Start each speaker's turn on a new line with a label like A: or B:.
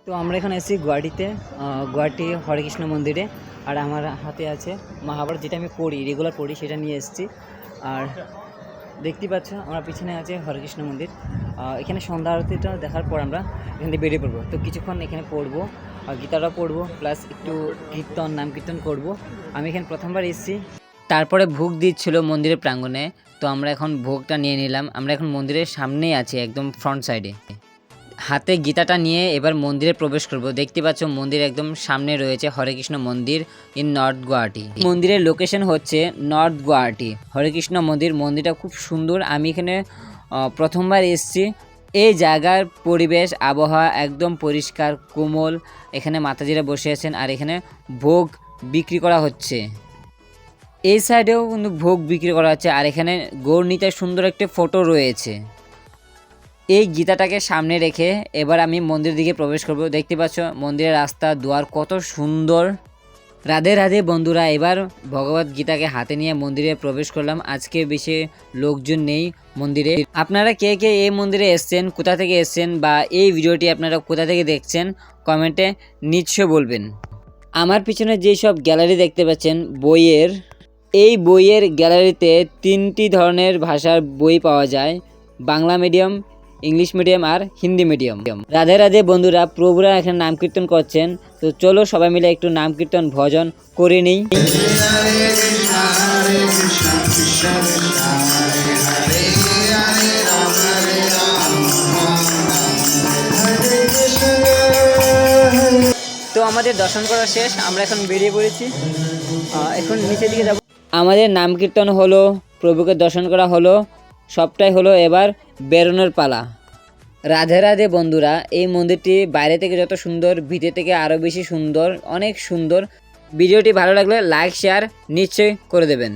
A: তো আমরা এখানে এসেছি গুয়াহাটিতে, গুয়াহাটি হরেকৃষ্ণ মন্দিরে। আর আমার হাতে আছে মহাভারত, যেটা আমি পড়ি, রেগুলার পড়ি, সেটা নিয়ে এসেছি। আর দেখতেই পাচ্ছ আমার পিছনে আছে হরেকৃষ্ণ মন্দির। এখানে সন্ধ্যা আরতিটা দেখার পর আমরা এখান থেকে বেরিয়ে পড়বো। তো কিছুক্ষণ এখানে পড়বো, গীতাটা পড়বো, প্লাস একটু নাম কীর্তন করবো। আমি এখানে প্রথমবার এসেছি। তারপরে ভোগ দিচ্ছিল মন্দিরের প্রাঙ্গণে, তো আমরা এখন ভোগটা নিয়ে নিলাম। আমরা এখন মন্দিরের সামনেই আছি, একদম ফ্রন্ট সাইডে। হাতে গীতাটা নিয়ে এবার মন্দিরে প্রবেশ করব। দেখতে পাচ্ছ মন্দির একদম সামনে রয়েছে হরেকৃষ্ণ মন্দির ইন নর্থ গুয়াহাটি। মন্দিরের লোকেশন হচ্ছে নর্থ গুয়াহাটি হরেকৃষ্ণ মন্দির। মন্দিরটা খুব সুন্দর। আমি এখানে প্রথমবার এসেছি। এই জায়গার পরিবেশ আবহাওয়া একদম পরিষ্কার কোমল। এখানে মাতাজিরা বসে আছেন আর এখানে ভোগ বিক্রি করা হচ্ছে। এই সাইডেও কিন্তু ভোগ বিক্রি করা হচ্ছে। আর এখানে গৌরনীতার সুন্দর একটি ফটো রয়েছে। এই গীতাটাকে সামনে রেখে এবার আমি মন্দিরের দিকে প্রবেশ করব। দেখতে পাচ্ছ মন্দিরের রাস্তা দুয়ার কত সুন্দর। রাধে রাধে বন্ধুরা, এবার ভগবত গীতাকে হাতে নিয়ে মন্দিরে প্রবেশ করলাম। আজকে বেশি লোকজন নেই মন্দিরে। আপনারা কে কে এই মন্দিরে এসছেন, কোথা থেকে এসছেন, বা এই ভিডিওটি আপনারা কোথা থেকে দেখছেন, কমেন্টে নিশ্চয় বলবেন। আমার পিছনে যেই সব গ্যালারি দেখতে পাচ্ছেন বইয়ের, এই বইয়ের গ্যালারিতে 3টি ধরনের ভাষার বই পাওয়া যায়: বাংলা মিডিয়াম, ইংলিশ মিডিয়াম আর হিন্দি মিডিয়াম। রাধে রাধে বন্ধুরা, প্রভুরা এখানে নাম কীর্তন করছেন। তো চলো সবাই মিলে একটু নাম কীর্তন ভজন করে নিই। তো আমাদের দর্শন করা শেষ, আমরা এখন বেরিয়ে পড়েছি। এখন নিচের দিকে যাব। আমাদের নাম কীর্তন হলো, প্রভুকে দর্শন করা হলো, সবটাই হলো, এবার বেরোনোর পালা। রাধে রাধে বন্ধুরা, এই মন্দিরটি বাইরে থেকে যত সুন্দর, ভিতর থেকে আরও বেশি সুন্দর, অনেক সুন্দর। ভিডিওটি ভালো লাগলে লাইক শেয়ার নিশ্চয়ই করে দেবেন।